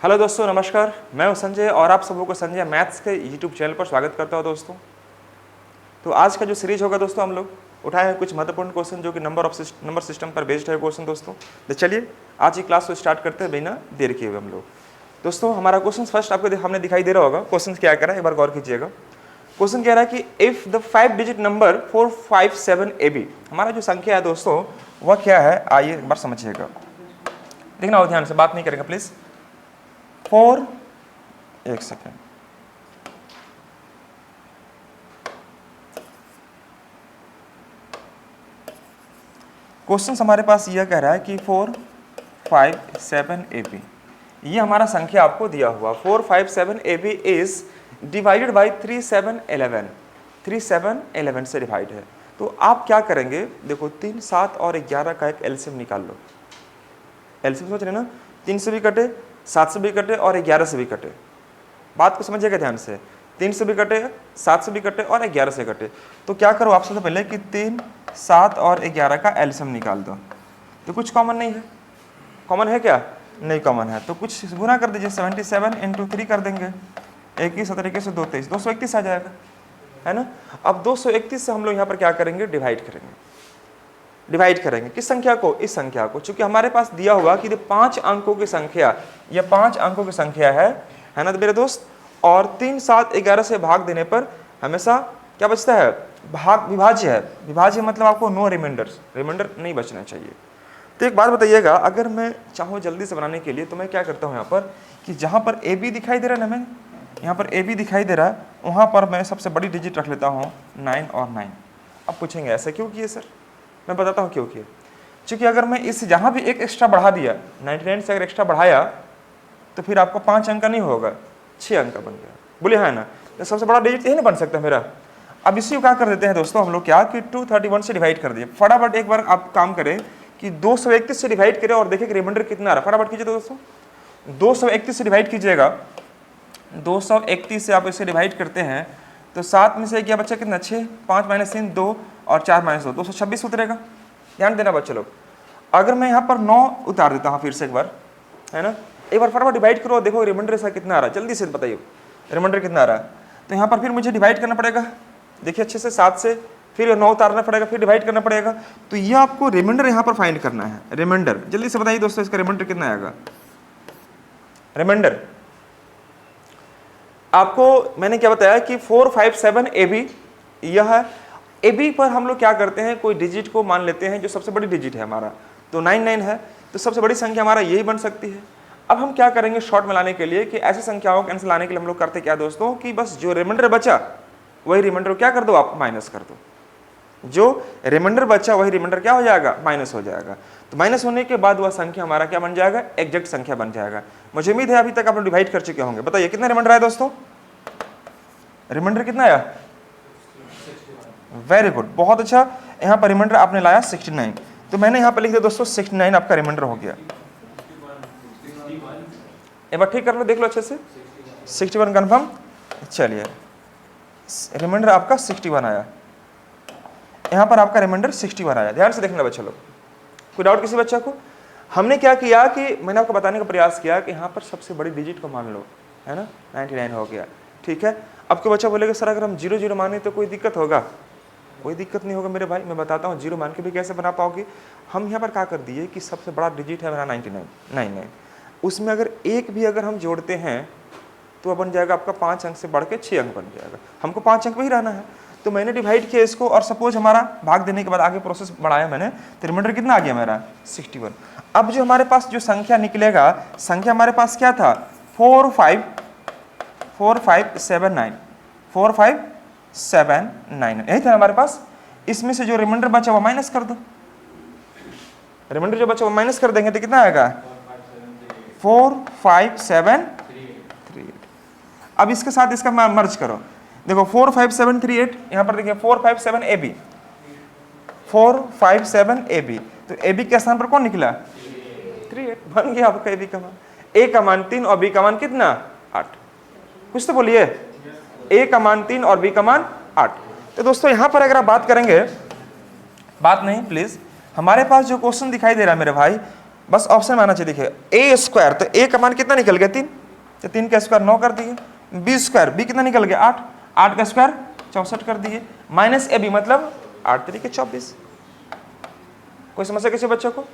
Hello दोस्तों, नमस्कार। मैं हूं संजय और आप सबों को संजय मैथ्स के यूट्यूब चैनल पर स्वागत करता हूं दोस्तों। तो आज का जो सीरीज होगा दोस्तों, हम लोग उठाए हैं कुछ महत्वपूर्ण क्वेश्चन जो कि नंबर सिस्टम पर बेस्ड है क्वेश्चन दोस्तों। तो चलिए आज की क्लास को स्टार्ट करते हैं बिना देर किए हुए हम लोग। दोस्तों हमारा क्वेश्चन फर्स्ट आपको हमने दिखाई दे रहा होगा। क्वेश्चन क्या कह रहा है, एक बार गौर कीजिएगा। क्वेश्चन कह रहा है कि if the 5 digit number 457 AB, हमारा जो संख्या है दोस्तों वह क्या है, आइए एक बार समझिएगा। देखना हो ध्यान से, बात नहीं करेंगे प्लीज। 1 सेकेंड। क्वेश्चन हमारे पास यह कह रहा है कि 457 AB, ये हमारा संख्या आपको दिया हुआ 457 AB इज डिवाइडेड बाई 3711। 3711 से डिवाइड है। तो आप क्या करेंगे, देखो 3, 7 और 11 का एक एलसीएम निकाल लो। एलसीएम सोच रहे ना, 3 से भी कटे, 7 से भी कटे और 11 से भी कटे। बात को समझिएगा ध्यान से। 3 से भी कटे, 7 से भी कटे और 11 से कटे। तो क्या करो आप सबसे पहले कि 3, 7 और 11 का एलसीएम निकाल दो। तो कुछ कॉमन नहीं है। कॉमन है क्या? नहीं कॉमन है। तो कुछ गुना कर दीजिए। 77 × 3 कर देंगे। 21 तरीके से 2 23, 231 आ जाएगा, है ना। अब 231 से हम लोग यहाँ पर क्या करेंगे, डिवाइड करेंगे। डिवाइड करेंगे किस संख्या को? इस संख्या को। चूंकि हमारे पास दिया हुआ कि 5 अंकों की संख्या, यह 5 अंकों की संख्या है ना मेरे दोस्त। और 3, 7, 11 से भाग देने पर हमेशा क्या बचता है, भाग विभाज्य है। विभाज्य मतलब आपको नो रिमाइंडर्स, रिमाइंडर नहीं बचना चाहिए। तो एक बात बताइएगा, अगर मैं चाहूँ जल्दी से बनाने के लिए तो मैं क्या करता हूँ यहाँ पर कि जहाँ पर AB दिखाई दे रहा है ना, मैं यहाँ पर AB दिखाई दे रहा है, वहाँ पर मैं सबसे बड़ी डिजिट रख लेता हूँ 9 और 9। अब पूछेंगे ऐसा क्यों किए सर? मैं बताता हूँ क्यों किए। क्योंकि अगर मैं इस जहाँ भी एक एक्स्ट्रा बढ़ा दिया, 99 से अगर एक्स्ट्रा बढ़ाया तो फिर आपको 5 अंक का नहीं होगा, 6 अंक का बन गया। बोले है ना, तो सबसे बड़ा डिजिट यही नहीं बन सकता मेरा। अब इसी को क्या कर देते हैं दोस्तों हम लोग, क्या कि 231 से डिवाइड कर दिए। फटाफट एक बार आप काम करें कि 231 से डिवाइड करें और देखें कि रिमाइंडर कितना आ रहा है। फटाफट कीजिए दोस्तों। 231 से डिवाइड कीजिएगा। 231 से आप इसे डिवाइड करते हैं तो 7 में से क्या बच्चा कितना, 6, 5 - 3 2 और 4 - 2 226 उतरेगा। ध्यान देना बच्चे लोग। अगर मैं यहाँ पर 9 उतार देता हूँ फिर से एक बार, है ना, एक बार फटाफट डिवाइड करो, देखो रिमाइंडर ऐसा कितना आ रहा है, जल्दी से बताइए रिमाइंडर कितना आ रहा है। तो यहाँ पर फिर मुझे डिवाइड करना पड़ेगा। देखिए अच्छे से, 7 से फिर 9 उतारना पड़ेगा, फिर डिवाइड करना पड़ेगा। तो ये आपको रिमाइंडर यहाँ पर फाइंड करना है। रिमाइंडर जल्दी से बताइए दोस्तों, इसका रिमाइंडर कितना आएगा। रिमाइंडर आपको मैंने क्या बताया कि 457 AB यह है। AB पर हम लोग क्या करते हैं, कोई डिजिट को मान लेते हैं जो सबसे बड़ी डिजिट है हमारा, तो 99 है, तो सबसे बड़ी संख्या हमारा यही बन सकती है। अब हम क्या करेंगे शॉर्ट में लाने के लिए कि ऐसी संख्याओं को आंसर लाने के लिए हम लोग करते क्या दोस्तों कि बस जो रिमाइंडर बचा वही रिमाइंडर क्या कर दो, आप माइनस कर दो। जो रिमाइंडर बचा वही रिमाइंडर क्या हो जाएगा, माइनस हो जाएगा। तो माइनस होने के बाद वह संख्या हमारा क्या बन जाएगा, एग्जैक्ट संख्या बन जाएगा। मुझे उम्मीद है अभी तक आप लोग डिवाइड कर चुके होंगे। बताइए कितना रिमाइंडर आया दोस्तों, रिमाइंडर कितना आया? वेरी गुड, बहुत अच्छा। यहाँ पर रिमाइंडर आपने लाया 69। तो मैंने यहाँ पर लिख दिया दोस्तों 69 आपका रिमाइंडर हो गया। एक बार ठीक कर लो, देख लो अच्छे से। 61 कंफर्म। चलिए रिमाइंडर आपका 61 आया। यहाँ पर आपका रिमाइंडर 61 आया। ध्यान से देखना बच्चे लोग, कोई डाउट किसी बच्चा को? हमने क्या किया कि मैंने आपको बताने का प्रयास किया कि यहाँ पर सबसे बड़ी डिजिट को मान लो, है ना, 99 हो गया। ठीक है। अब कोई बच्चा बोलेगा सर अगर हम 0 0 माने तो कोई दिक्कत होगा? कोई दिक्कत नहीं होगा मेरे भाई, मैं बताता हूँ 0 मान के भी कैसे बना पाओगे। हम यहाँ पर क्या कर दिए कि सबसे बड़ा डिजिट है मेरा 99, उसमें अगर एक भी अगर हम जोड़ते हैं तो बन जाएगा आपका 5 अंक से बढ़ के 6 अंक बन जाएगा। हमको 5 अंक में ही रहना है। तो मैंने डिवाइड किया इसको और सपोज हमारा भाग देने के बाद आगे प्रोसेस बढ़ाया मैंने, तो रिमाइंडर कितना आ गया मेरा 61। अब जो हमारे पास जो संख्या निकलेगा, संख्या हमारे पास क्या था 4579, 4579 यही था हमारे पास। इसमें से जो रिमाइंडर बचा वो माइनस कर दो। रिमाइंडर जो बचा वो माइनस कर देंगे तो कितना आएगा 45738। अब इसके साथ इसका मर्ज करो। देखो 45738, यहाँ पर देखिए 457 AB, 457 AB। तो AB के स्थान पर कौन निकला 38, बन गया आपका AB का मान। A का मान 3 और B का मान कितना 8। कुछ तो बोलिए, A का मान 3 और B का मान 8। तो दोस्तों यहाँ पर अगर आप बात करेंगे, बात नहीं प्लीज, हमारे पास जो क्वेश्चन दिखाई दे रहा है मेरे भाई बस ऑप्शन में आना चाहिए। देखिए ए स्क्वायर, तो ए का मान कितना निकल गया 3, तो 3 का स्क्वायर 9 कर दिए। बी स्क्वायर, बी कितना निकल गया 8, 8 का स्क्वायर 64 कर दिए। माइनस ए बी मतलब 8 3 के 24। कोई समस्या किसी बच्चों को?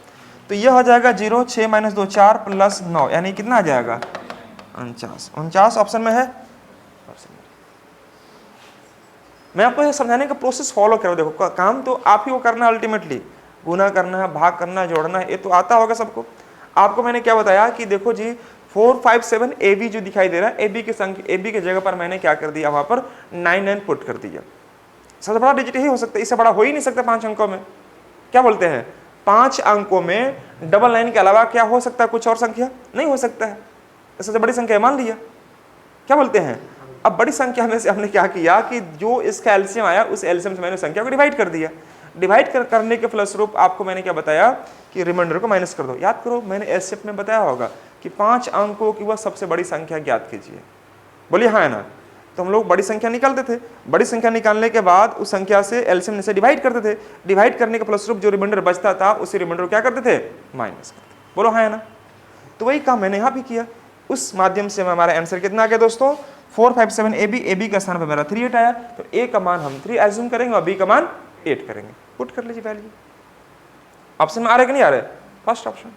तो यह हो जाएगा 0, 6 - 2 4 प्लस 9 यानी कितना आ जाएगा 49। 49 ऑप्शन में है। मैं आपको ये समझाने का प्रोसेस फॉलो करो। देखो काम तो आप ही को करना है, अल्टीमेटली गुना करना है, भाग करना है, जोड़ना है, ये तो आता होगा सबको। आपको मैंने क्या बताया कि देखो जी 4 5 7 ए बी जो दिखाई दे रहा है, ए बी के संख्या, ए बी की जगह पर मैंने क्या कर दिया, वहां पर 9 9 पुट कर दिया। सबसे बड़ा डिजिट ही हो सकता है, इससे बड़ा हो ही नहीं सकता 5 अंकों में। क्या बोलते हैं, 5 अंकों में 9 के अलावा क्या हो सकता है, कुछ और संख्या नहीं हो सकता है। सबसे बड़ी संख्या मान लिया। क्या बोलते हैं, अब बड़ी संख्या में से हमने क्या किया कि जो इसका एलसीएम आया उस एलसीएम से मैंने संख्या को डिवाइड कर दिया। डिवाइड करने के फलस्वरूप आपको मैंने क्या बताया कि रिमाइंडर को माइनस कर दो। याद करो मैंने एसएफ में बताया होगा कि 5 अंकों की वह सबसे बड़ी संख्या ज्ञात कीजिए। बोलिए हाँ है ना। तो हम लोग बड़ी संख्या निकालते थे, बड़ी संख्या निकालने के बाद उस संख्या से एलसीएम से डिवाइड करते थे। डिवाइड करने के फलस्वरूप जो रिमाइंडर बचता था उसी रिमाइंडर को क्या करते थे, माइनस करते। बोलो हाँ है ना। तो वही काम मैंने यहाँ भी किया। उस माध्यम से हमारा आंसर कितना आ गया दोस्तों, 4 5 7 ए बी। ए बी का स्थान पर मेरा 3 8 आया, तो ए का मान हम 3 एज्यूम करेंगे और बी का मान 8 करेंगे। पुट कर लीजिए वैल्यू। ऑप्शन में आ रहे कि नहीं आ रहे, फर्स्ट ऑप्शन।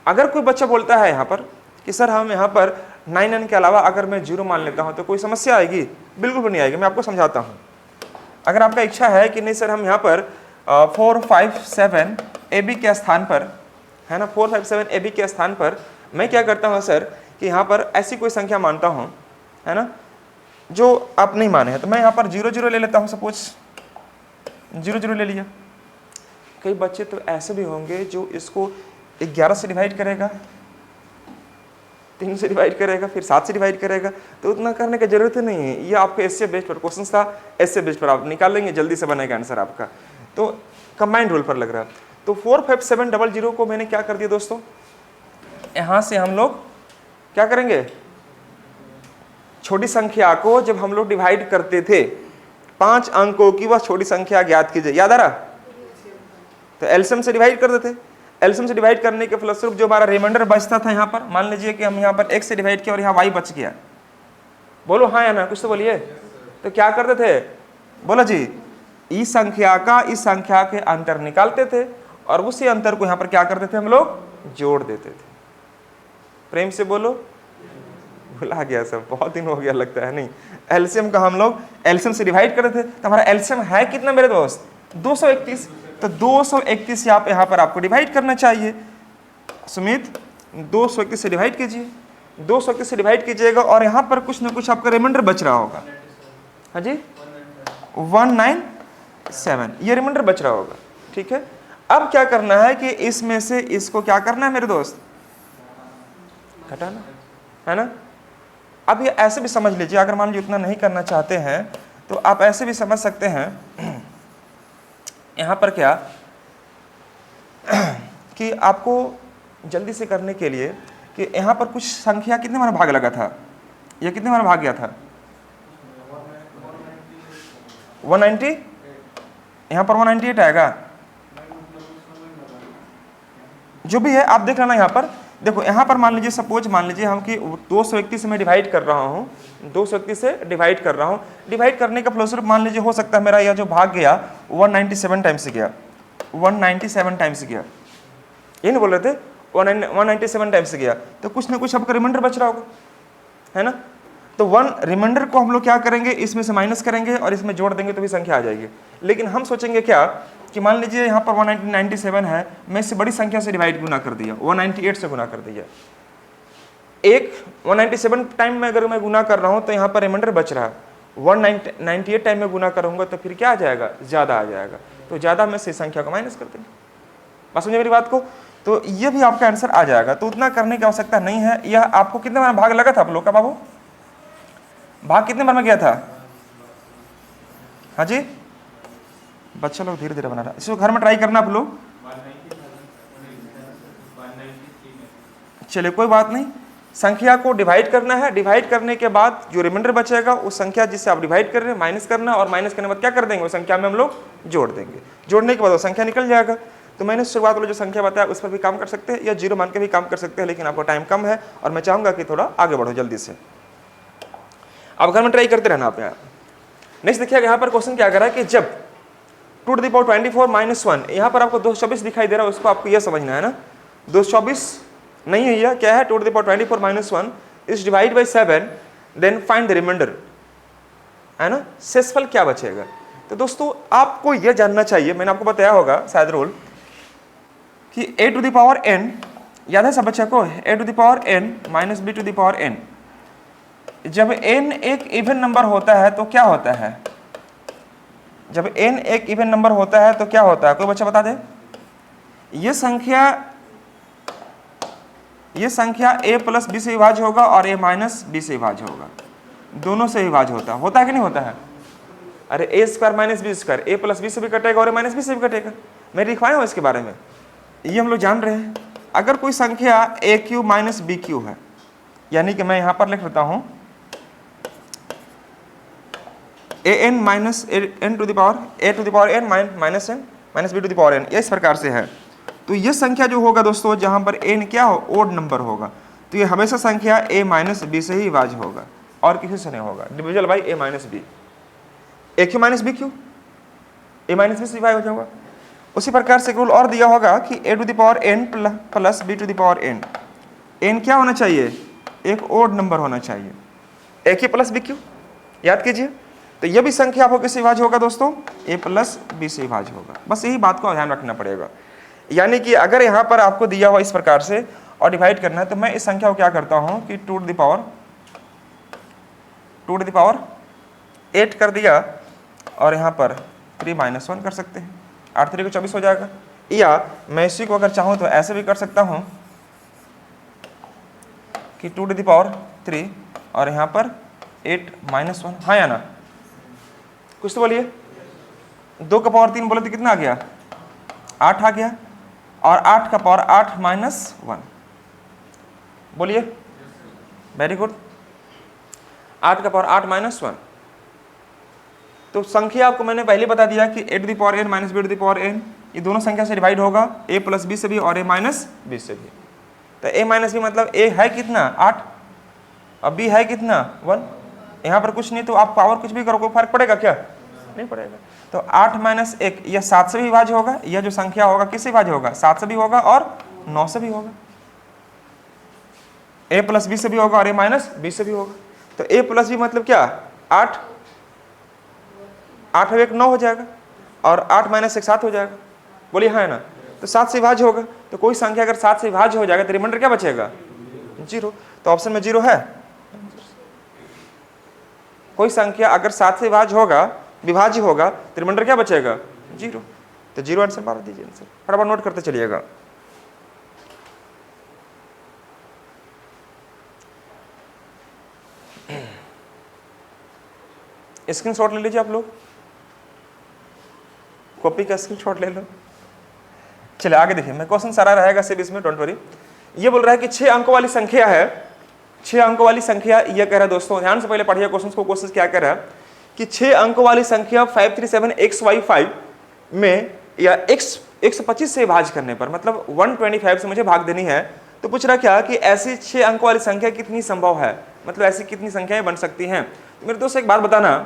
अगर कोई बच्चा बोलता है यहाँ पर कि सर हम यहाँ पर 9 9 के अलावा अगर मैं 0 मान लेता हूँ तो कोई समस्या आएगी, बिल्कुल भी नहीं आएगी। मैं आपको समझाता हूँ। अगर आपका इच्छा है कि नहीं सर हम यहाँ पर 4 5 7 ए बी के स्थान पर, है ना, 4 5 7 ए बी के स्थान पर मैं क्या करता हूँ सर कि यहाँ पर ऐसी कोई संख्या मानता हूँ, है ना, जो आप नहीं माने हैं, तो मैं यहाँ पर 0 0 ले लेता हूँ। सपोज 0 0 ले लिया। कई बच्चे तो ऐसे भी होंगे जो इसको 11 से डिवाइड करेगा, 3 से डिवाइड करेगा, फिर 7 से डिवाइड करेगा। तो उतना करने की जरूरत नहीं है। ये आपके एसए बेस्ड पर क्वेश्चन था, एसए बेस्ड पर आप निकाल लेंगे, जल्दी से बनेगा आंसर आपका। तो कंबाइंड रूल पर लग रहा है। तो 4 5 7 0 0 को मैंने क्या कर दिया दोस्तों, यहाँ से हम लोग क्या करेंगे, छोटी संख्या को जब हम लोग डिवाइड करते थे 5 अंकों की वह छोटी संख्या ज्ञात कीजिए। याद आ रहा, तो एलसीएम से डिवाइड कर देते। एलसीएम से डिवाइड करने के फलस्वरूप जो हमारा रिमाइंडर बचता था, यहाँ पर मान लीजिए कि हम यहाँ पर x से डिवाइड किया और यहाँ y बच गया। बोलो हाँ या ना, कुछ तो बोलिए। तो क्या करते थे, बोलो जी, इस संख्या का इस संख्या के अंतर निकालते थे और उसी अंतर को यहाँ पर क्या करते थे, हम लोग जोड़ देते थे। प्रेम से बोलो, भुला गया सब, बहुत दिन हो गया लगता है। नहीं, एलसीएम का हम लोग एलसीएम से डिवाइड करते थे। तो हमारा एलसीएम है कितना मेरे दोस्त, 231। तो 231 से आप यहाँ पर आपको डिवाइड करना चाहिए। सुमित 231 से डिवाइड कीजिए, 231 से डिवाइड कीजिएगा और यहाँ पर कुछ ना कुछ आपका रिमाइंडर बच रहा होगा। हाँ जी, 197 ये रिमाइंडर बच रहा होगा। ठीक है, अब क्या करना है कि इसमें से इसको क्या करना है मेरे दोस्त, घटाना है ना। अब ये ऐसे भी समझ लीजिए, अगर मान लीजिए उतना नहीं करना चाहते हैं तो आप ऐसे भी समझ सकते हैं यहाँ पर क्या कि आपको जल्दी से करने के लिए कि यहाँ पर कुछ संख्या कितने बार भाग लगा था, ये कितने बार भाग गया था, 190, यहाँ पर 198 आएगा। जो भी है आप देख लेना। यहाँ पर देखो, यहाँ पर मान लीजिए सपोज मान लीजिए हम कि 231 से मैं डिवाइड कर रहा हूँ, 231 से डिवाइड कर रहा हूँ। डिवाइड करने का फलस्वरूप मान लीजिए हो सकता है मेरा यह जो भाग गया 197 टाइम्स गया, 197 टाइम्स गया, ये नहीं बोल रहे थे, 197 टाइम्स गया। तो कुछ ना कुछ आपका रिमाइंडर बच रहा होगा, है ना। तो रिमाइंडर को हम लोग क्या करेंगे, इसमें से माइनस करेंगे और इसमें जोड़ देंगे तो भी संख्या आ जाएगी। लेकिन हम सोचेंगे क्या कि मान लीजिए यहाँ पर 197 है, मैं इससे बड़ी संख्या से डिवाइड गुना कर दिया, 198 से गुना कर दिया। एक 197 टाइम में अगर मैं गुना कर रहा हूँ तो यहाँ पर रिमाइंडर बच रहा है, 198 टाइम में गुना करूँगा तो फिर क्या आ जाएगा, ज़्यादा आ जाएगा। तो ज़्यादा में से संख्या को माइनस कर देंगे। बस समझे मेरी बात को। तो ये भी आपका आंसर आ जाएगा। तो उतना करने की आवश्यकता नहीं है। यह आपको कितने बार भाग लगा था आप लोग का बाबू, भाग कितने बार में गया था? हाँ जी, बच्चा लोग धीरे धीरे बना रहा है, इसको घर में ट्राई करना आप लोग। चलिए कोई बात नहीं, संख्या को डिवाइड करना है। डिवाइड करने के बाद जो रिमाइंडर बचेगा उस संख्या जिससे आप डिवाइड कर रहे हैं माइनस करना, और माइनस करने के बाद क्या कर देंगे, उस संख्या में हम लोग जोड़ देंगे। जोड़ने के बाद वो संख्या निकल जाएगा। तो मैंने शुरुआत वाली जो संख्या बताया उस पर भी काम कर सकते हैं या जीरो मान के भी काम कर सकते हैं, लेकिन आपको टाइम कम है और मैं चाहूँगा कि थोड़ा आगे बढ़ो जल्दी से। अब घर में ट्राई करते रहना आप। यहाँ नेक्स्ट देखिए, यहाँ पर क्वेश्चन क्या कर रहा है कि जब 2 to the power 24 - 1, यहाँ पर आपको 224 दिखाई दे रहा है, उसको आपको यह समझना है ना, 224 नहीं है, यह क्या है, 2 to the power 24 - 1 is divide by 7, then find the remainder, है ना, शेषफल क्या बचेगा। तो दोस्तों आपको यह जानना चाहिए, मैंने आपको बताया होगा शायद रूल, कि a to the power n, याद है सब बच्चों को, a to the power n - b to the power n, जब n एक इवन नंबर होता है तो क्या होता है, जब n एक इवन नंबर होता है तो क्या होता है, कोई बच्चा बता दे। ये संख्या a प्लस b से विभाज्य होगा और a माइनस b से विभाज्य होगा, दोनों से विभाज्य होता है कि नहीं होता है। अरे a square minus B square, a plus b से भी कटेगा और a माइनस b से भी कटेगा, मैं लिखवाया हूँ इसके बारे में, ये हम लोग जान रहे हैं। अगर कोई संख्या a cube minus B cube है, यानी कि मैं यहाँ पर लिख लेता हूँ an minus n to the power a to the power n minus n minus b to the power n, इस प्रकार से है। तो ये संख्या जो होगा दोस्तों, जहाँ पर n क्या हो, ओड नंबर होगा, तो ये हमेशा संख्या a माइनस b से ही विभाज्य होगा और किसी से नहीं होगा, डिविजल by a minus b, a cube minus b Q, a minus b से विभाज्य होगा। उसी प्रकार से रूल और दिया होगा कि a to the power n plus b to the power n, n क्या होना चाहिए, एक ओड नंबर होना चाहिए, a Q plus b Q, याद कीजिए। तो यह भी संख्या आपको किससे विभाज्य होगा दोस्तों, a प्लस b से विभाज्य होगा, बस यही बात को ध्यान रखना पड़ेगा। यानी कि अगर यहाँ पर आपको दिया हुआ इस प्रकार से और डिवाइड करना है, तो मैं इस संख्या को क्या करता हूँ कि 2 to the power 8 कर दिया और यहाँ पर 3 - 1 कर सकते हैं, 8 3 को 24 हो जाएगा। या मैं इसी को अगर चाहूँ तो ऐसे भी कर सकता हूँ कि 2 to the power 3 और यहाँ पर 8 - 1, हाँ या ना, कुछ तो बोलिए। 2 का पावर 3 बोले तो कितना आ गया, 8 आ गया, और 8 का पावर 8 - 1, बोलिए, वेरी गुड, 8 का पावर 8 - 1। तो संख्या आपको मैंने पहले बता दिया कि a to the power n minus b to the power n, ये दोनों संख्या से डिवाइड होगा, a प्लस b से भी और a माइनस b से भी। तो a माइनस b मतलब a है कितना, 8, और b है कितना, 1। यहाँ पर कुछ नहीं, तो आप पावर कुछ भी करो, कोई फर्क पड़ेगा क्या, नहीं पड़ेगा। तो 8 - 1 यह 7 से भी विभाज्य होगा, यह जो संख्या होगा किससे विभाज्य होगा, 7 से भी होगा और 9 से भी होगा, a प्लस b से भी होगा और a माइनस b से भी होगा। तो a प्लस b मतलब क्या, 8 और 1 9 हो जाएगा, और 8 - 1 7 हो जाएगा, बोलिए हाँ है ना। तो 7 से विभाज्य होगा, तो कोई संख्या अगर 7 से विभाज्य हो जाएगा तो रिमाइंडर क्या बचेगा, 0। तो ऑप्शन में 0 है। कोई संख्या अगर 7 से विभाज्य होगा तो रिमाइंडर क्या बचेगा, 0। तो 0 आंसर मार दीजिए, आंसर फटाफट नोट करते चलिएगा। स्क्रीनशॉट ले लीजिए आप लोग, कॉपी का स्क्रीनशॉट ले लो। चलिए आगे देखिए, मैं क्वेश्चन सारा रहेगा सीरीज में, डोंट वरी। ये बोल रहा है कि 6 अंकों वाली संख्या है, 6 अंकों वाली संख्या, ये कह रहा है दोस्तों, ध्यान से पहले पढ़िए क्वेश्चन को। क्वेश्चन क्या कह रहा है कि 6 अंकों वाली संख्या 537xy5 में या x 125 से विभाज्य करने पर, मतलब 125 से मुझे भाग देनी है। तो पूछ रहा क्या कि ऐसी 6 अंकों वाली संख्या कितनी संभव है, मतलब ऐसी कितनी संख्याएं बन सकती हैं। तो मेरे दोस्त एक बात बताना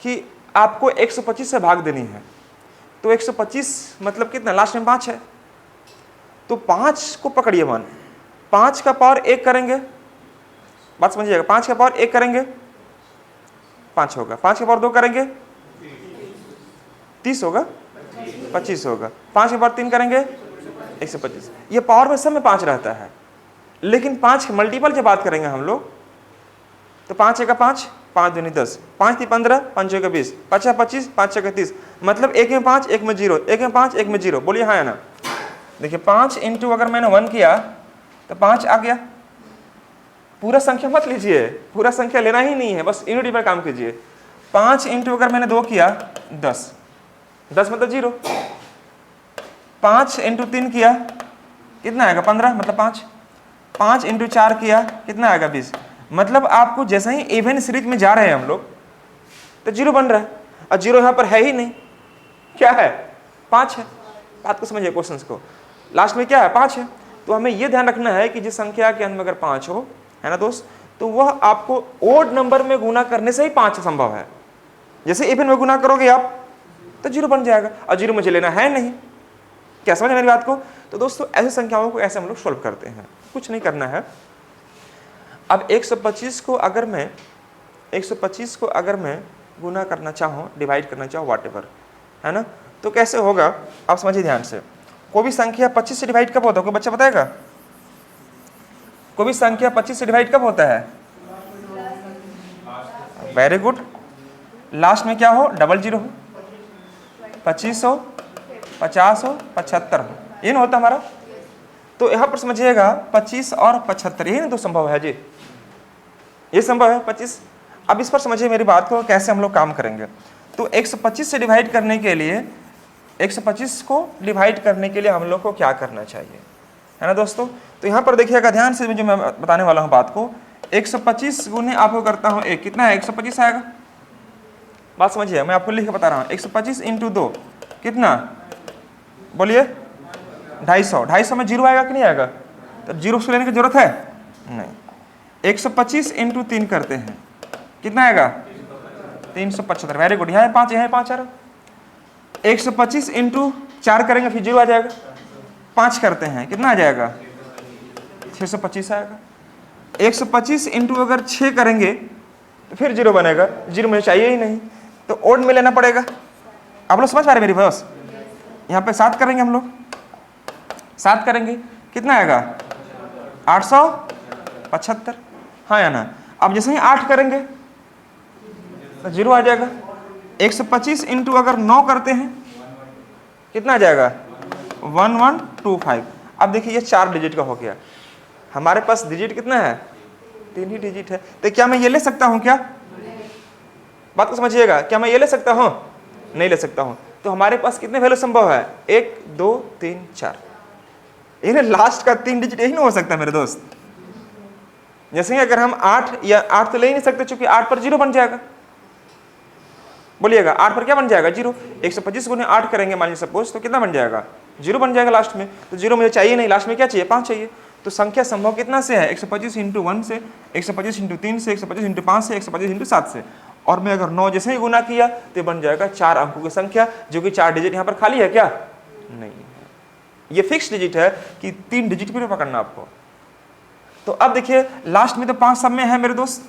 कि आपको 125 से भाग देनी है, तो 125 मतलब कितना, लास्ट में 5 है, तो 5 को पकड़िए मान, 5 का पावर 1 करेंगे, बात समझिएगा, 5 का पावर 1 करेंगे 5 होगा, 5 का पावर 2 करेंगे 30 होगा, 25 होगा, 5 के पावर 3 करेंगे 125। ये पावर में सब में 5 रहता है, लेकिन 5 के मल्टीपल से बात करेंगे हम लोग, तो 5 का 5, 5 दूनी 10, 5 3 15, 5 6 20, 5 6 25, 5 6 30, मतलब 1 में 5 1 में 0, 1 में 5 1 में 0, बोलिए हाँ या ना। देखिए 5 इंटू अगर मैंने 1 किया तो 5 आ गया, पूरा संख्या मत लीजिए, पूरा संख्या लेना ही नहीं है, बस यूनिटी पर काम कीजिए। 5 इंटू अगर मैंने 2 किया 10, 10 मतलब 0। 5 इंटू 3 किया कितना आएगा, 15 मतलब 5। 5 इंटू 4 किया कितना आएगा, 20। मतलब आपको जैसे ही इवन सीरीज में जा रहे हैं हम लोग तो 0 बन रहा है, और 0 यहाँ पर है ही नहीं, क्या है, 5 है। बात को समझिए, क्वेश्चन को। लास्ट में क्या है, 5 है, तो हमें यह ध्यान रखना है कि जिस संख्या के अंत में अगर 5 हो, है ना दोस्त, तो वह आपको ओड नंबर में गुना करने से ही 5 संभव है। जैसे इवन में गुना करोगे आप तो 0 बन जाएगा, और 0 मुझे लेना है नहीं। क्या समझ मेरी बात को? तो दोस्तों ऐसी संख्याओं को ऐसे हम लोग सोल्व करते हैं, कुछ नहीं करना है। अब 125 को अगर मैं गुना करना चाहूँ, डिवाइड करना चाहूँ, व्हाटएवर, है ना, तो कैसे होगा आप समझिए ध्यान से। कोई भी संख्या 25 से डिवाइड कब होता है, कोई बच्चा बताएगा? कोई भी संख्या 25 से डिवाइड कब होता है? वेरी गुड, लास्ट में क्या हो, डबल 0 हो, 25 हो, 50 हो, 75 हो, ये ना होता हमारा। तो यहाँ पर समझिएगा 25 और 75 यही ना दो संभव है जी, ये संभव है 25। अब इस पर समझिए मेरी बात को, कैसे हम लोग काम करेंगे। तो 125 से डिवाइड करने के लिए, 125 को डिवाइड करने के लिए हम लोग को क्या करना चाहिए, है ना दोस्तों। तो यहाँ पर देखिएगा ध्यान से, जो मैं बताने वाला हूँ बात को, 125 गुने आपको करता हूँ 1, कितना है, 125 आएगा। बात समझिए, मैं आपको लिख के बता रहा हूँ। 125 इंटू 2 कितना, बोलिए 250। 250 में 0 आएगा कि नहीं आएगा? तो 0 उसको लेने की जरूरत है नहीं। 125 इंटू 3 करते हैं, कितना आएगा, 375। वेरी गुड, यहाँ है 5, यहाँ है 5 आ रहा। 125 इंटू 4 करेंगे, फिर 0 आ जाएगा। 5 करते हैं, कितना आ जाएगा, 625 आएगा। 125 इंटू अगर 6 करेंगे तो फिर 0 बनेगा, 0 मुझे चाहिए ही नहीं, तो ओड में लेना पड़ेगा। आप लोग समझ पा रहे मेरी बस? यहाँ पे 7 करेंगे हम लोग, 7 करेंगे, कितना आएगा, 875, हाँ या ना। अब जैसे ही 8 करेंगे तो 0 आ जाएगा। 125 इंटू अगर 9 करते हैं, कितना आ जाएगा, 1125। अब देखिए ये 4 डिजिट का हो गया, हमारे पास डिजिट कितना है, 3 ही डिजिट है। तो क्या मैं ये ले सकता हूं क्या? बात को समझिएगा, क्या मैं ये ले सकता हूं? नहीं ले सकता हूं। तो हमारे पास कितने वैल्यू संभव है, 1 2 3 4, ये लास्ट का 3 डिजिट यही ना हो सकता है मेरे दोस्त। जैसे ही अगर हम 8 या 8 तो ले ही नहीं सकते, चूंकि 8 पर 0 बन जाएगा। बोलिएगा 8 पर क्या बन जाएगा, 0। 125 गुने 8 करेंगे मान लीजिए सपोज, तो कितना बन जाएगा, 0 बन जाएगा लास्ट में। तो 0 मुझे चाहिए नहीं, लास्ट में क्या चाहिए, 5 चाहिए। तो संख्या संभव कितना से है, 125 इंटू 1 से, 125 इंटू 3 से, 125 इंटू 5 से, 125 इंटू 7 से। और मैं अगर 9 जैसे ही गुना किया तो बन जाएगा 4 अंकों की संख्या, जो कि 4 डिजिट यहाँ पर खाली है क्या, नहीं है। ये फिक्स डिजिट है कि 3 डिजिट भी पकड़ना आपको। तो अब देखिए लास्ट में तो 5 सब में है मेरे दोस्त,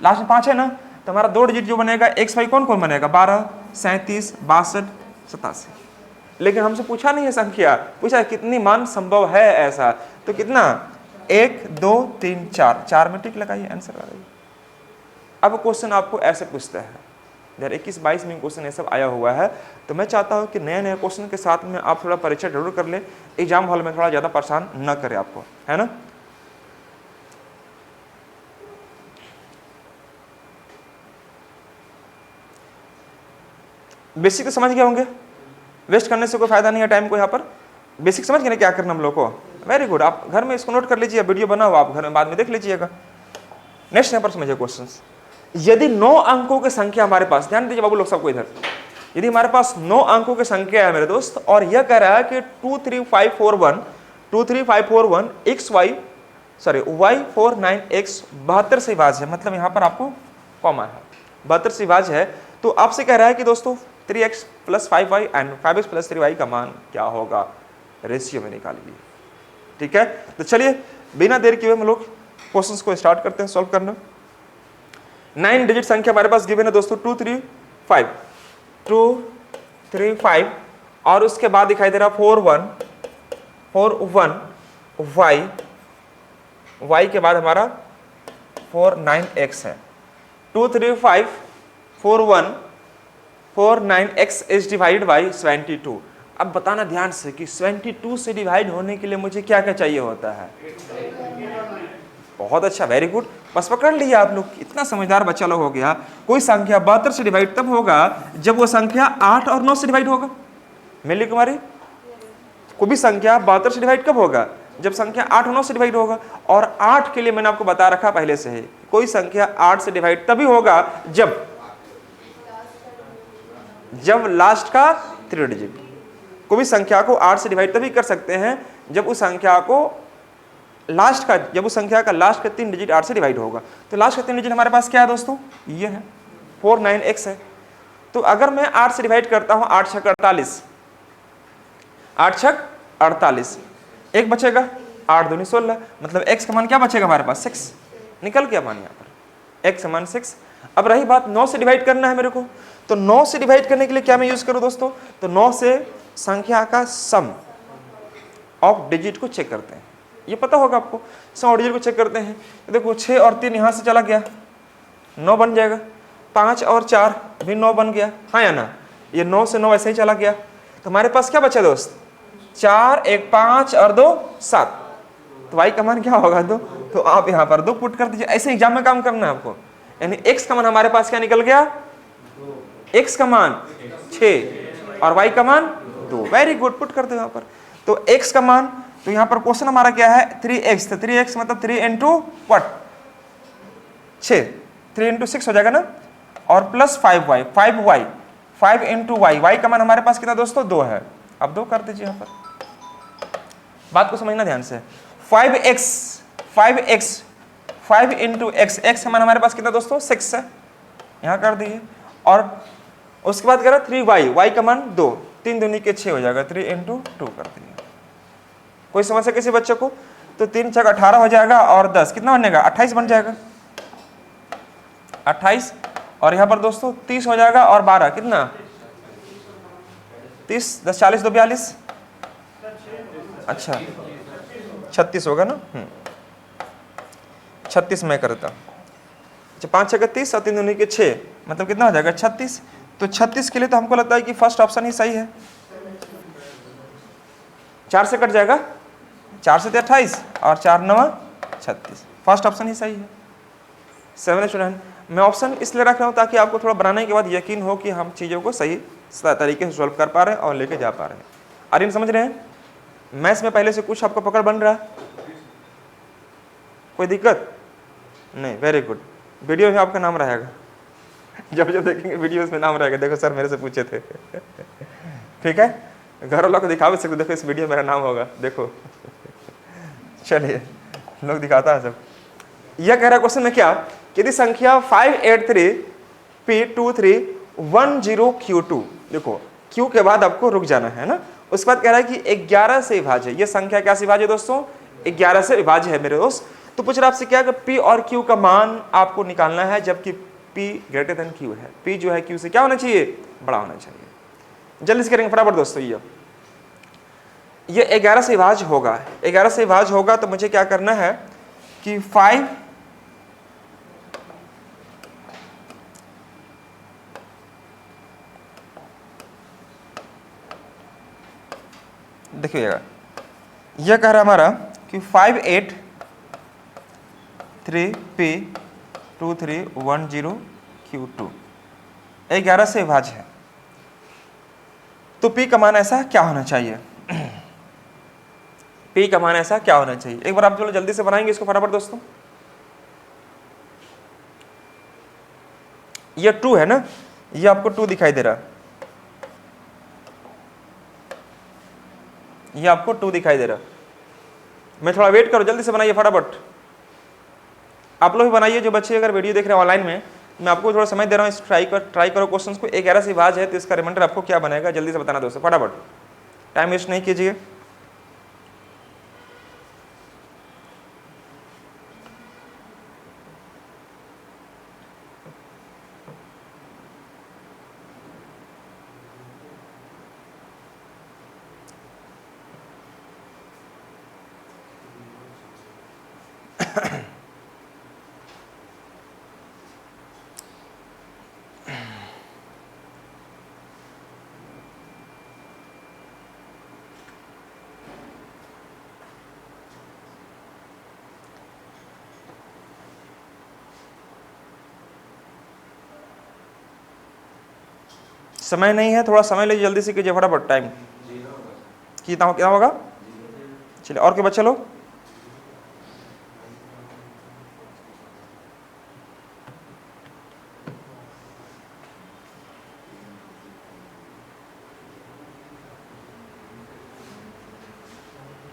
लास्ट में 5 है ना, तो हमारा 2 डिजिट जो बनेगा XY कौन कौन बनेगा, 12 37 62 87। लेकिन हमसे पूछा नहीं है संख्या, पूछा कितनी मान संभव है ऐसा। तो कितना, 1 2 3 4, 4 में टिक लगाइए, आंसर आ रही है। अब क्वेश्चन आपको ऐसे पूछता है, 2021-22 में क्वेश्चन ये सब आया हुआ है। तो मैं चाहता हूं कि नए नए क्वेश्चन के साथ में आप थोड़ा परिचय जरूर कर ले, एग्जाम हॉल में थोड़ा ज्यादा परेशान न करे आपको, है ना। बेसिक तो समझ गए होंगे, वेस्ट करने से कोई फायदा नहीं है टाइम को। यहाँ पर बेसिक समझ गए ना क्या करना हम लोग को। वेरी गुड, आप घर में इसको नोट कर लीजिए, वीडियो बना हुआ आप घर में बाद में देख लीजिएगा। नेक्स्ट यहाँ पर समझिए क्वेश्चंस। यदि 9 अंकों की संख्या हमारे पास, ध्यान दीजिए बाबू लोग सबको इधर, यदि हमारे पास 9 अंकों की संख्या है मेरे दोस्त, और यह कह रहा है कि 23541 y49x 72 से विभाज्य है, मतलब यहाँ पर आपको कॉमा है, 72 से विभाज्य है। तो आपसे कह रहा है कि दोस्तों 3x + 5y and 5x + 3y का मान क्या होगा, रेशियो में निकालिए। ठीक है, तो चलिए बिना देर किए हम लोग क्वेश्चंस को स्टार्ट करते हैं सॉल्व करना। 9 डिजिट संख्या हमारे पास गिवन है दोस्तों, 235 और उसके बाद दिखाई दे रहा 41 y के बाद हमारा 49x है। 2354149x is divided by 72। अब बताना ध्यान से कि 72 से डिवाइड होने के लिए मुझे क्या क्या चाहिए होता है। बहुत अच्छा, वेरी गुड, बस पकड़ लिया आप लोग, इतना समझदार बच्चा लोग हो गया। कोई संख्या 72 से डिवाइड तब होगा जब वो संख्या 8 और 9 से डिवाइड होगा। मिली कुमारी, कोई भी संख्या 72 से डिवाइड कब होगा, जब संख्या 8 और 9 से डिवाइड होगा। और 8 के लिए मैंने आपको बता रखा पहले से ही, कोई संख्या 8 से डिवाइड तभी होगा जब लास्ट का 3 डिजिट। कोई भी संख्या को 8 से डिवाइड तभी कर सकते हैं जब उस संख्या का लास्ट का 3 डिजिट 8 से डिवाइड होगा। तो लास्ट का 3 डिजिट हमारे पास क्या है दोस्तों, ये है 49x है। तो अगर मैं 8 से डिवाइड करता हूं, 8 छक 48, 8 छक 48, एक बचेगा, 8 दूनी 16, मतलब x का मान क्या बचेगा हमारे पास 6, निकल गया मान यहाँ पर x का मान 6। अब रही बात 9 से डिवाइड करना है मेरे को, तो 9 से डिवाइड करने के लिए क्या मैं यूज करूं दोस्तों, तो 9 से संख्या का सम ऑफ डिजिट को चेक करते हैं, ये पता होगा आपको, सम ऑफ डिजिट को चेक करते हैं। देखो 6 और 3 यहाँ से चला गया, 9 बन जाएगा, 5 और 4 भी 9 बन गया, हाँ या ना, ये 9 से 9 ऐसे ही चला गया। तो हमारे पास क्या बचा दोस्त, 4, 1 5 और 2 7, तो y का मान क्या होगा 2, तो आप यहाँ पर 2 पुट कर दीजिए। ऐसे एग्जाम में काम करना है आपको, यानी x का मान हमारे पास क्या निकल गया, x का मान 6 और y का मान 2, वेरी गुड, पुट कर दो यहाँ पर। तो x का मान, तो यहाँ पर क्वेश्चन हमारा क्या है 3x, तो 3x मतलब 3 इंटू व्हाट 6, 3 इंटू 6 हो जाएगा ना, और प्लस 5y, 5 इंटू y का मान हमारे पास कितना दोस्तों 2 है। अब 2 कर दीजिए यहाँ पर, बात को समझना ध्यान से। 5 इंटू x का मान हमारे पास कितना दोस्तों 6 है, यहाँ कर दीजिए। और उसके बाद कह रहा 3y का मान 2, 3 दूनी के 6 हो जाएगा, 3 इंटू 2 कर दीजिए। कोई समस्या किसी बच्चे को, तो 3 छक 18 हो जाएगा और 10 कितना बनेगा 28 बन जाएगा, 28, और यहाँ पर दोस्तों 30 हो जाएगा और 12 कितना 30, 10 40 2 42, अच्छा 36 होगा ना, 36 मैं करता, अच्छा 5 छक 30 और 3 दूनी के 6, मतलब कितना हो जाएगा 36। तो 36 के लिए तो हमको लगता है कि फर्स्ट ऑप्शन ही सही है, 4 से कट जाएगा, 4 से 28 और 4 9 36, फर्स्ट ऑप्शन ही सही है। 7 स्टूडेंट, मैं ऑप्शन इसलिए रख रहा हूँ ताकि आपको थोड़ा बनाने के बाद यकीन हो कि हम चीज़ों को सही तरीके से सॉल्व कर पा रहे हैं और लेके जा पा रहे हैं। आर्यन समझ रहे हैं, मैथ्स में पहले से कुछ आपको पकड़ बन रहा है, कोई दिक्कत नहीं, वेरी गुड। वीडियो में आपका नाम रहेगा, जब जब देखेंगे वीडियो में नाम रहेगा, देखो सर मेरे से पूछे थे ठीक है, घर वालों को दिखा भी सकते, देखो इस वीडियो में मेरा नाम होगा, देखो चलिए लोग दिखाता है सब। यह कह रहा क्वेश्चन में क्या, यदि संख्या 583P2310Q2, देखो Q के बाद आपको रुक जाना है ना, उसके बाद कह रहा है कि 11 से विभाज्य, ये संख्या क्या से विभाज्य दोस्तों 11 से विभाज्य है मेरे दोस्त। तो पूछ रहा आपसे क्या कि P और Q का मान आपको निकालना है, जबकि P ग्रेटर देन Q है, P जो है Q से क्या होना चाहिए, बड़ा होना चाहिए। जल्दी से करेंगे फटाफट दोस्तों, ये 11 से विभाज्य होगा, 11 से विभाज्य होगा, तो मुझे क्या करना है कि 5 देखिएगा, यह कह रहा हमारा कि 583P2310Q2 11 से विभाज्य है, तो P का मान ऐसा क्या होना चाहिए, P का मान ऐसा क्या होना चाहिए। एक बार आप चलो जल्दी से बनाएंगे इसको फटाफट दोस्तों। ये 2 है ना, ये आपको 2 दिखाई दे रहा है, ये आपको 2 दिखाई दे रहा, मैं थोड़ा वेट करो, जल्दी से बनाइए फटाफट। आप लोग भी बनाइए, जो बच्चे अगर वीडियो देख रहे हैं ऑनलाइन में, मैं आपको थोड़ा समय दे रहा हूँ, ट्राई करो क्वेश्चंस को। 11 से विभाज्य है तो इसका रिमाइंडर आपको क्या बनेगा, जल्दी से बताना दोस्तों फटाफट, टाइम वेस्ट नहीं कीजिए। समय नहीं है, थोड़ा समय लीजिए, जल्दी से कीजिए फटाफट, टाइम कितना होगा। चलिए और के बच्चे लोग,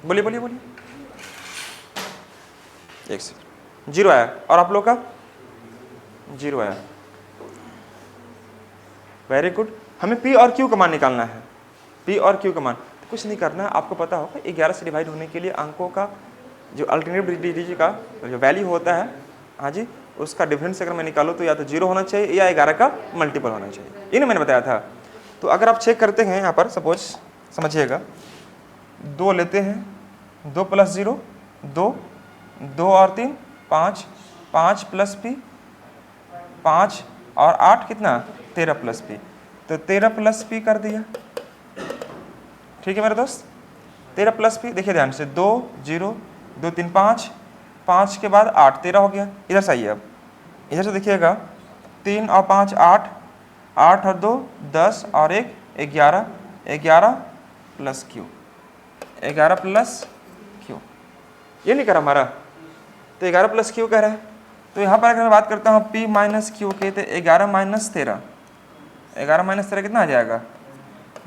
बोलिए बोलिए बोलिए। 1 सेकंड, 0 आया। और आप लोग का 0 आया। Very good. हमें पी और क्यू का मान निकालना है। पी और क्यू का मान तो कुछ नहीं करना है, आपको पता होगा 11 से डिवाइड होने के लिए अंकों का जो अल्टरनेटिव डिजिट का जो वैल्यू होता है, हाँ जी, उसका डिफरेंस अगर मैं निकालूँ तो या तो 0 होना चाहिए या 11 का मल्टीपल होना चाहिए। ये नहीं मैंने बताया था। तो अगर आप चेक करते हैं यहाँ पर, सपोज समझिएगा 2 लेते हैं, 2 + 0 2, 2 और 3 5, 5 + p 5 और 8 कितना 13 + p, तो 13 + p कर दिया। ठीक है मेरे दोस्त, 13 + p। देखिए ध्यान से, 2 0 2 3 5, 5 के बाद 8 13 हो गया। इधर से आइए, अब इधर से देखिएगा 3 और 5 8, 8 और 2 10 और 1 11, 11 + q, 11 + q। ये नहीं करा हमारा, तो 11 + q कह रहा है। तो यहाँ पर अगर मैं बात करता हूँ p - q के, तो 11 - 13, 11 - 13 कितना आ जाएगा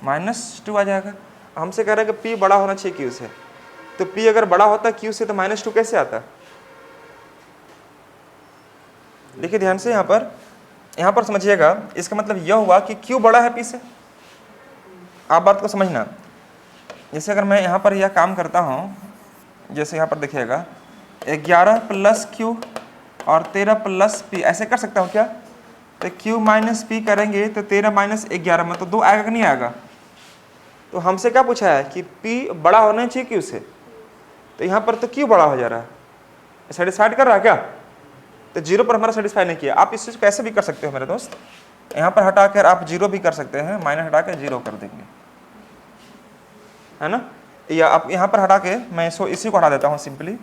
-2 आ जाएगा। हमसे कह रहा है कि p बड़ा होना चाहिए q से, तो p अगर बड़ा होता q से तो -2 कैसे आता? देखिए ध्यान से, यहाँ पर समझिएगा, इसका मतलब यह हुआ कि q बड़ा है p से। आप बात को समझना। जैसे अगर मैं यहाँ पर यह काम करता हूँ, जैसे यहाँ पर देखिएगा 11 + q और 13 + p, ऐसे कर सकता हूँ क्या? तो q - p करेंगे तो 13 - 11 में तो 2 आएगा कि नहीं आएगा? तो हमसे क्या पूछा है कि p बड़ा होना चाहिए q से, तो यहाँ पर तो q बड़ा हो जा रहा है, सेटिस्फाइड कर रहा है क्या? तो 0 पर हमारा सेटिस्फाई नहीं किया। आप इस चीज़ को कैसे भी कर सकते हो मेरे दोस्त, यहाँ पर हटाकर आप 0 भी कर सकते हैं, माइनस हटा के 0 कर देंगे, है ना। या आप यहाँ पर हटा के, मैं इसी को हटा देता हूँ सिंपली,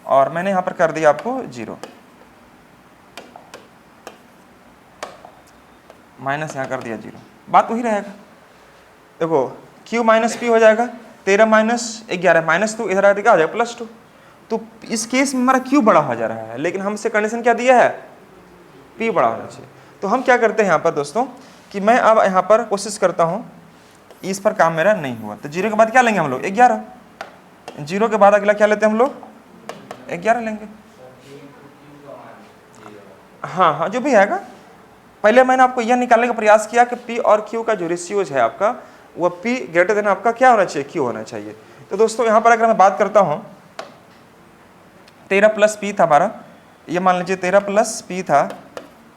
और मैंने यहाँ पर कर दिया आपको 0, माइनस यहाँ कर दिया 0, बात वही रहेगा। देखो q - p हो जाएगा, 13 - 11 -2, इधर आकर क्या हो जाएगा +2। तो इस केस में हमारा q बड़ा हो जा रहा है, लेकिन हमसे कंडीशन क्या दिया है, p बड़ा होना चाहिए। तो हम क्या करते हैं यहाँ पर दोस्तों, कि मैं अब यहाँ पर कोशिश करता हूँ, इस पर काम मेरा नहीं हुआ, तो 0 के बाद क्या लेंगे हम लोग 11, 0 के बाद अगला क्या लेते हैं हम लोग 11 लेंगे। हाँ हाँ, जो भी आएगा। पहले मैंने आपको यह निकालने का प्रयास किया कि p और q का जो रेशियोज है आपका, वह p ग्रेटर देन आपका क्या होना चाहिए, q होना चाहिए। तो दोस्तों यहाँ पर अगर मैं बात करता हूँ, 13 + p था हमारा, ये मान लीजिए 13 + p था,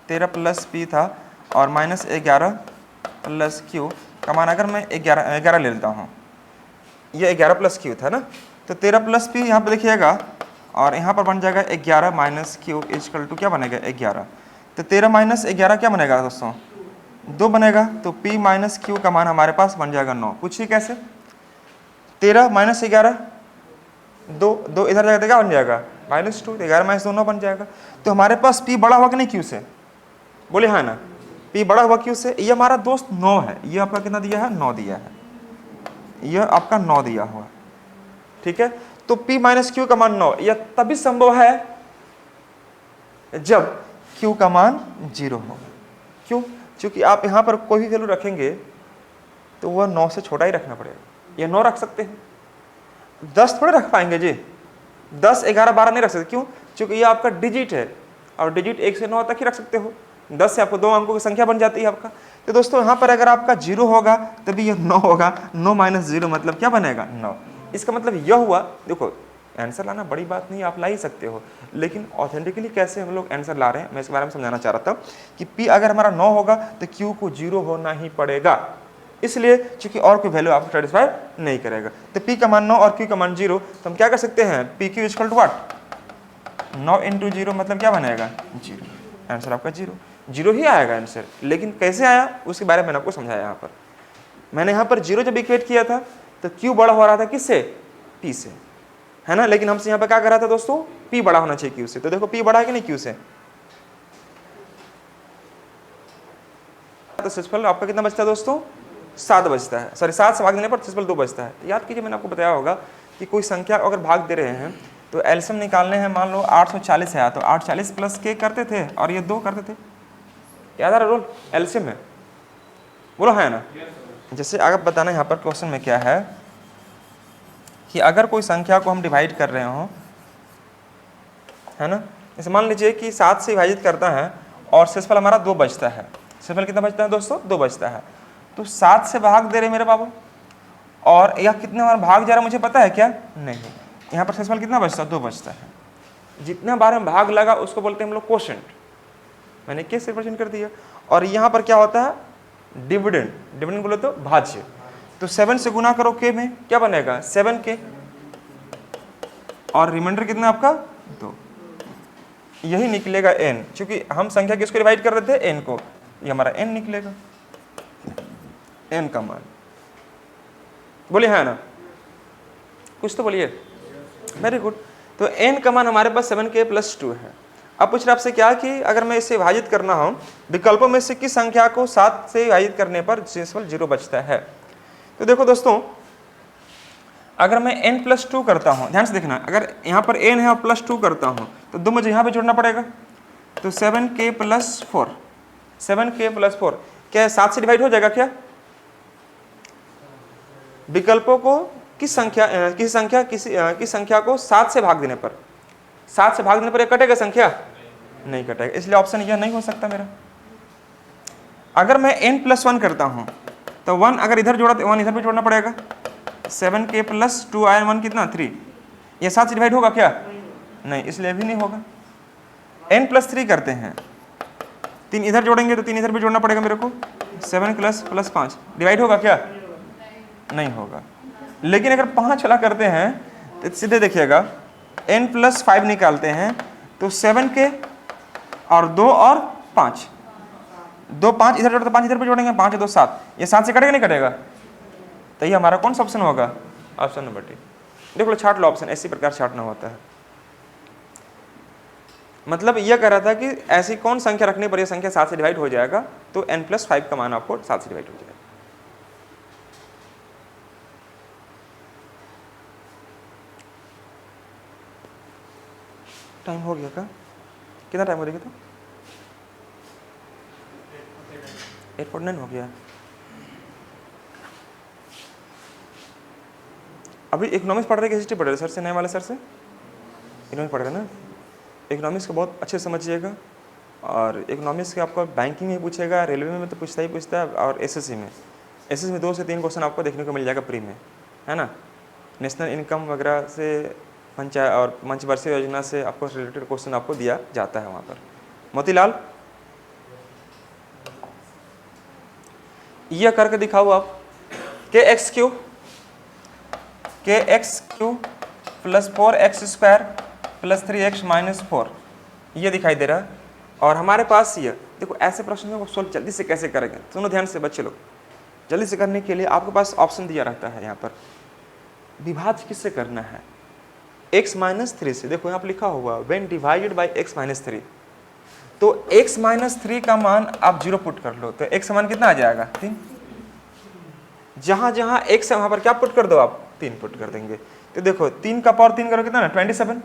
13 + p था, और -11 + q का मान अगर मैं 11 ले लेता हूँ, ये 11 + q था ना, तो 13 + p यहाँ पर देखिएगा, और यहाँ पर बन जाएगा 11 - q = क्या बनेगा 11। तो 13 - 11 क्या बनेगा दोस्तों 2 बनेगा। तो p - q का मान हमारे पास बन जाएगा 9। पूछिए कैसे? 13 - 11 2 इधर जाएगा तो क्या बन जाएगा -2, 11 - 2 9 बन जाएगा। तो हमारे पास p बड़ा हुआ कि नहीं q से, बोले हाँ ना, p बड़ा हुआ q से। ये हमारा दोस्त 9 है, ये आपका कितना दिया है 9 दिया है, यह आपका 9 दिया हुआ, ठीक है। तो p - q का मान 9, यह तभी संभव है जब q का मान 0 हो। क्यों? क्योंकि आप यहाँ पर कोई भी वैल्यू रखेंगे तो वह 9 से छोटा ही रखना पड़ेगा। ये 9 रख सकते हैं, 10 थोड़े रख पाएंगे जी, 10 11 12 नहीं रख सकते। क्यों? क्योंकि ये आपका डिजिट है, और डिजिट 1 से 9 तक ही रख सकते हो, 10 से आपको 2 अंकों की संख्या बन जाती है आपका। तो दोस्तों यहाँ पर अगर आपका 0 होगा तभी ये 9 होगा, 9 - 0 मतलब क्या बनेगा 9। इसका मतलब यह हुआ, देखो आंसर लाना बड़ी बात नहीं, आप ला ही सकते हो, लेकिन ऑथेंटिकली कैसे हम लोग आंसर ला रहे हैं मैं इसके बारे में समझाना चाह रहा था कि p अगर हमारा 9 होगा तो q को 0 होना ही पड़ेगा, इसलिए क्योंकि और कोई वैल्यू आपको सेटिस्फाई नहीं करेगा। तो p का मान 9 और q का मान 0, तो हम क्या कर सकते हैं, pq = व्हाट 9 × 0 मतलब क्या बनेगा 0। आंसर आपका 0 ही आएगा आंसर। लेकिन कैसे आया उसके बारे में मैंने आपको समझाया। यहाँ पर मैंने यहाँ पर 0 जब इक्वेट किया था तो q बड़ा हो रहा था किससे, p से, है ना। लेकिन हमसे यहाँ पर क्या कर रहा था दोस्तों, p बड़ा होना चाहिए q से। तो देखो p बड़ा है कि नहीं q से, तो सेल्सफल आपका कितना बचता है दोस्तों 7 बचता है, सॉरी 7 से भाग देने पर सेल्सफल 2 बचता है। तो याद कीजिए मैंने आपको बताया होगा कि कोई संख्या अगर भाग दे रहे हैं तो एलसीएम निकालने हैं, मान लो 840 है तो 840 + k करते थे और ये 2 करते थे, याद आ रहा रूल एलसीएम में, बोलो है ना। जैसे अगर बताना यहाँ पर क्वेश्चन में क्या है, कि अगर कोई संख्या को हम डिवाइड कर रहे हो, है ना, जैसे मान लीजिए कि 7 से विभाजित करता है और शेषफल हमारा 2 बचता है। शेषफल कितना बचता है दोस्तों? 2 बचता है। तो 7 से भाग दे रहे मेरे बाबू, और यह कितने बार भाग जा रहा है मुझे पता है क्या? नहीं। यहाँ पर शेषफल कितना बचता है? 2 बचता है। जितना बार में भाग लगा उसको बोलते हैं हम लोग क्वोशंट। मैंने के से रिप्रेजेंट कर दिया। और यहाँ पर क्या होता है? डिविडेंड। डिविडेंड बोले तो भाज्य। तो 7 से गुना करो के में, क्या बनेगा? 7k, और रिमाइंडर कितना आपका? 2। यही निकलेगा n, क्योंकि हम संख्या किसको डिवाइड कर रहे थे? n को। ये हमारा n निकलेगा, n का मान। बोलिए है ना? कुछ तो बोलिए। Very good. तो n का मान हमारे पास 7k+2 है। अब पूछ रहा आपसे क्या कि अगर मैं इसे विभाजित करना हो, विकल्पों में से किस संख्या को 7 से विभाजित करने पर शेषफल 0 बचता है? तो देखो दोस्तों, अगर मैं n+2 करता हूं, ध्यान से देखना, अगर यहाँ पर n है और +2 करता हूं तो 2 मुझे यहाँ पे जोड़ना पड़ेगा। तो 7k+4, 7k+4 क्या 7 से डिवाइड हो जाएगा क्या? विकल्पों को किस संख्या को 7 से भाग देने पर, 7 से भाग देने पर ये कटेगा संख्या? नहीं कटेगा, इसलिए ऑप्शन यह नहीं हो सकता मेरा। अगर मैं n+1 करता हूं तो 1 अगर इधर जोड़ा तो 1 इधर भी जोड़ना पड़ेगा। 7k+2 आया 1 कितना? 3। ये 7 से डिवाइड होगा क्या? नहीं, इसलिए भी नहीं होगा। n+3 करते हैं, 3 इधर जोड़ेंगे तो 3 इधर भी जोड़ना पड़ेगा मेरे को। 7+5 डिवाइड होगा क्या? नहीं होगा। लेकिन अगर 5 वाला करते हैं तो सीधे देखिएगा, n+5 निकालते हैं तो 7k और 2 और 5, 2 5 इधर जोड़ते तो 5 इधर भी जोड़ेंगे, 5 2 7, ये 7 से कटेगा नहीं कटेगा? तो ये हमारा कौन सा ऑप्शन होगा? Option number D. देख लो, छाट लो ऑप्शन, इसी प्रकार छाटना होता है। मतलब यह कह रहा था कि ऐसी कौन संख्या रखने पर यह संख्या 7 से डिवाइड हो जाएगा, तो n+5 का मान आपको 7 से डिवाइड हो जाएगा। टाइम हो गया क्या? कितना टाइम हो गया? तो 8:09 हो गया। अभी इकोनॉमिक्स पढ़ रहे कि हिस्ट्री पढ़ रहे सर से? नए वाले सर से इकोनॉमिक्स पढ़ रहे ना? इकोनॉमिक्स को बहुत अच्छे से समझिएगा। और इकोनॉमिक्स के आपको बैंकिंग में पूछेगा, रेलवे में तो पूछता ही पूछता है, और एसएससी में 2 से 3 क्वेश्चन आपको देखने को मिल जाएगा प्री में, है ना। नेशनल इनकम वगैरह से, पंचायत और पंचवर्षीय योजना से आपको रिलेटेड क्वेश्चन आपको दिया जाता है वहाँ पर। मोतीलाल, यह करके दिखाओ आप। kx³ + 4x² + 3x - 4 ये दिखाई दे रहा है। और हमारे पास ये देखो, ऐसे प्रश्न को सोल्व जल्दी से कैसे करेंगे, सुनो ध्यान से बच्चे लोग। जल्दी से करने के लिए आपके पास ऑप्शन दिया रहता है यहाँ पर, विभाज्य किससे करना है? x-3 से। देखो यहाँ पर लिखा हुआ व्हेन डिवाइडेड बाय x-3, तो x-3 का मान आप 0 पुट कर लो, तो x का मान कितना आ जाएगा? 3। जहां जहां x है वहां पर क्या पुट कर दो आप? 3 पुट कर देंगे। तो देखो 3 का पावर 3 करो कितना ना? 27,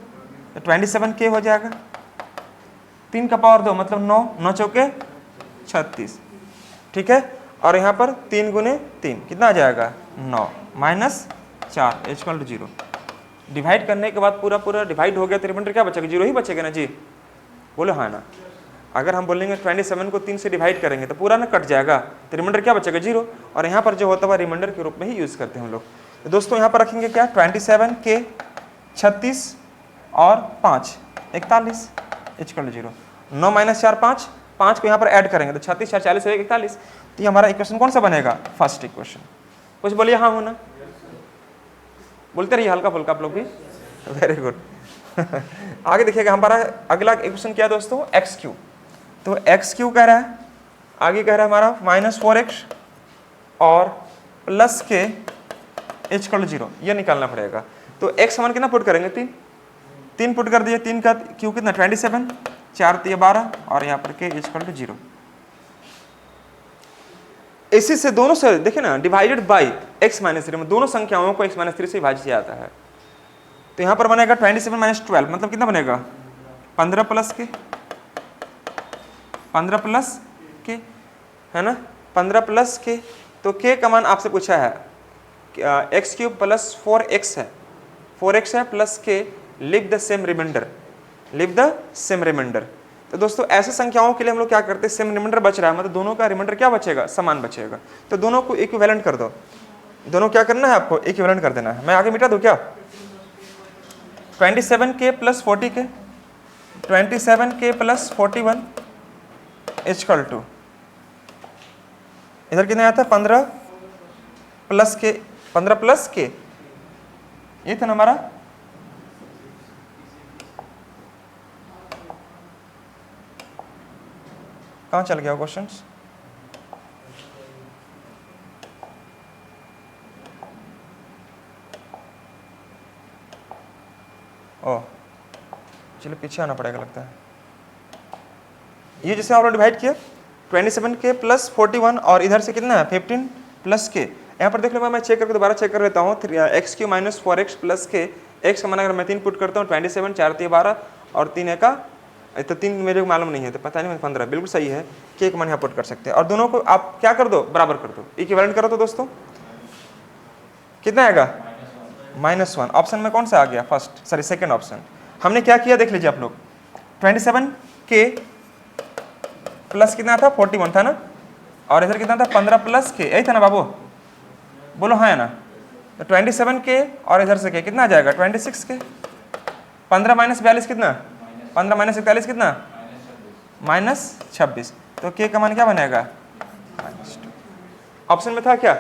तो 27k हो जाएगा। 3 का पावर 2 मतलब 9, 9 चौके 36, ठीक है। और यहाँ पर 3 × 3 कितना आ जाएगा? 9 - 4 = 0। डिवाइड करने के बाद पूरा डिवाइड हो गया तो रिमाइंडर क्या बचेगा? 0 ही बचेगा ना जी, बोलो हाँ ना। अगर हम बोलेंगे 27 को 3 से डिवाइड करेंगे तो पूरा ना कट जाएगा, तो रिमाइंडर क्या बचेगा? 0। और यहाँ पर जो होता है रिमाइंडर के रूप में ही यूज़ करते हैं हम लोग। तो दोस्तों यहाँ पर रखेंगे क्या? 27k 36 और 5 41 = 0। 9 - 4 5, 5 को यहाँ पर ऐड करेंगे तो 36 4 40 हो 41। तो ये हमारा इक्वेशन कौन सा बनेगा? First equation. कुछ बोलिए हाँ होना, बोलते रहिए हल्का फुल्का आप लोग भी। Very good. आगे देखिएगा हमारा अगला इक्वेशन क्या है दोस्तों? x³ तो x³ कह रहा है, आगे कह रहा है हमारा -4x और +k = 0, ये निकालना पड़ेगा। तो x मान कितना पुट करेंगे? 3 पुट कर दिए। 3 का q कितना? 27, 4 × 12 और यहाँ पर k = 0। इसी से दोनों से देखिए ना, डिवाइडेड बाय x-3 में दोनों संख्याओं को x-3 से विभाजित किया जाता है। तो यहाँ पर बनेगा 27 - 12 मतलब कितना बनेगा? 15 + k, है ना, 15 + k। तो k का मान आपसे पूछा है x³ + 4x है, 4x है plus k, leave the same remainder, leave the same remainder. तो दोस्तों ऐसे संख्याओं के लिए हम लोग क्या करते हैं, सेम रिमाइंडर बच रहा है मतलब दोनों का रिमाइंडर क्या बचेगा, समान बचेगा। तो दोनों को इक्विवेलेंट कर दो, दोनों क्या करना है आपको, इक्विवेलेंट कर देना है। मैं आगे मिटा दूं क्या, 27k plus 40k, 27k plus 41 equal to, इधर कितना आता है 15 प्लस के, 15 प्लस के, ये था ना हमारा, कहाँ चल गया क्वेश्चन, ओह चलो पीछे आना पड़ेगा लगता है। ये जैसे आपने डिवाइड किया 27k प्लस 41 और इधर से कितना है 15 प्लस के, यहाँ पर देख लो मैं चेक करके दोबारा चेक कर लेता हूँ, x Q minus 4x plus के, एक्स का मान अगर मैं 3 पुट करता हूँ 27, 4 3 12 और 3 का तो 3 मेरे को मालूम नहीं है तो पता नहीं 15, बिल्कुल सही है, के का मान यहाँ पुट कर सकते हैं और दोनों को आप क्या कर दो, बराबर कर दो, इक्विवेलेंट करो। तो दोस्तों कितना आएगा -1, ऑप्शन में कौन सा आ गया, फर्स्ट सॉरी सेकेंड ऑप्शन। हमने क्या किया देख लीजिए आप लोग, 27k प्लस कितना था 41 था ना, और इधर कितना था 15 प्लस के, यही था ना बाबू, बोलो हाँ है ना। तो 27k और इधर से के कितना आ जाएगा 26k, 15 माइनस 42 कितना, 15 माइनस 41 कितना -26, तो k का मान क्या बनेगा -2। ऑप्शन में था क्या,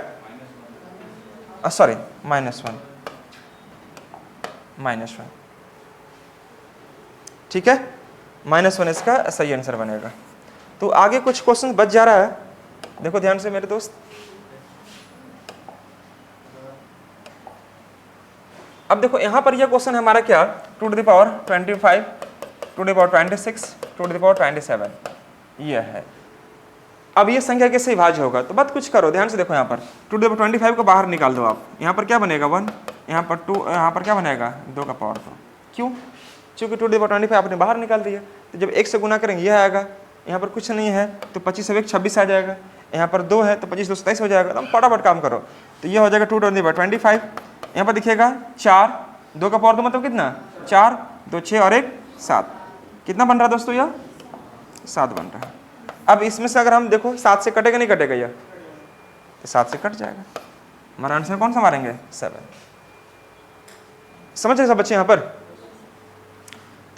सॉरी -1, ठीक है, -1 इसका सही आंसर बनेगा। तो आगे कुछ क्वेश्चन बच जा रहा है, देखो ध्यान से मेरे दोस्त। अब देखो यहाँ पर यह क्वेश्चन हमारा क्या, 2 to the power 25, 2 to the power 26, 2 to the power 27 यह है। अब ये संख्या कैसे विभाज्य होगा, तो बात कुछ करो, ध्यान से देखो, यहाँ पर 2 टू द पावर 25 को बाहर निकाल दो आप, यहाँ पर क्या बनेगा 1, यहाँ पर 2, यहाँ पर क्या बनेगा 2 का पावर 2, क्यों, क्योंकि 2 टू द पावर 25 आपने बाहर निकाल दिया, तो जब 1 से गुना करेंगे यह आएगा, यहाँ पर कुछ नहीं है तो 25 से 1 26 आ जाएगा, यहाँ पर 2 है तो 25 2 27 हो जाएगा। तो हम फटाफट काम करो, तो ये हो जाएगा 2 टू द पावर 25, यहाँ पर दिखेगा 4, 2 का पावर 2 मतलब कितना 4, 2 6 और 1 7, कितना बन रहा है दोस्तों, यह 7 बन रहा है। अब इसमें से अगर हम देखो 7 से कटेगा नहीं कटेगा, यह तो 7 से कट जाएगा, हमारा आंसर कौन सा मारेंगे 7। समझ रहे सब बच्चे यहाँ पर।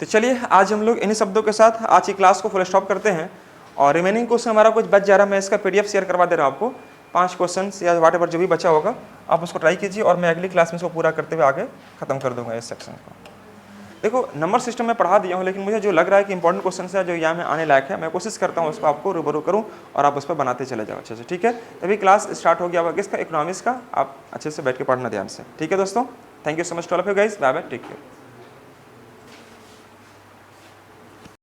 तो चलिए आज हम लोग इन्हीं शब्दों के साथ आज की क्लास को फुल स्टॉप करते हैं, और रिमेनिंग क्वेश्चन हमारा कुछ बच जा रहा है, मैं इसका PDF शेयर करवा दे रहा हूँ आपको, 5 क्वेश्चन या व्हाटएवर जो भी बचा होगा आप उसको ट्राई कीजिए, और मैं अगली क्लास में इसको पूरा करते हुए आगे खत्म कर दूंगा इस सेक्शन को। देखो नंबर सिस्टम में पढ़ा दिया हूँ, लेकिन मुझे जो लग रहा है कि इंपॉर्टेंट क्वेश्चन है जो यहाँ में आने लायक है, मैं कोशिश करता हूँ उसको आपको रूबरू करूँ और आप उस पर बनाते चले जाओ अच्छे से, ठीक है। तभी क्लास स्टार्ट हो गया होगा किसका, इकोनॉमिक्स का, आप अच्छे से बैठ के पढ़ना ध्यान से, ठीक है दोस्तों। Thank you so much to all of you guys, bye bye, take care.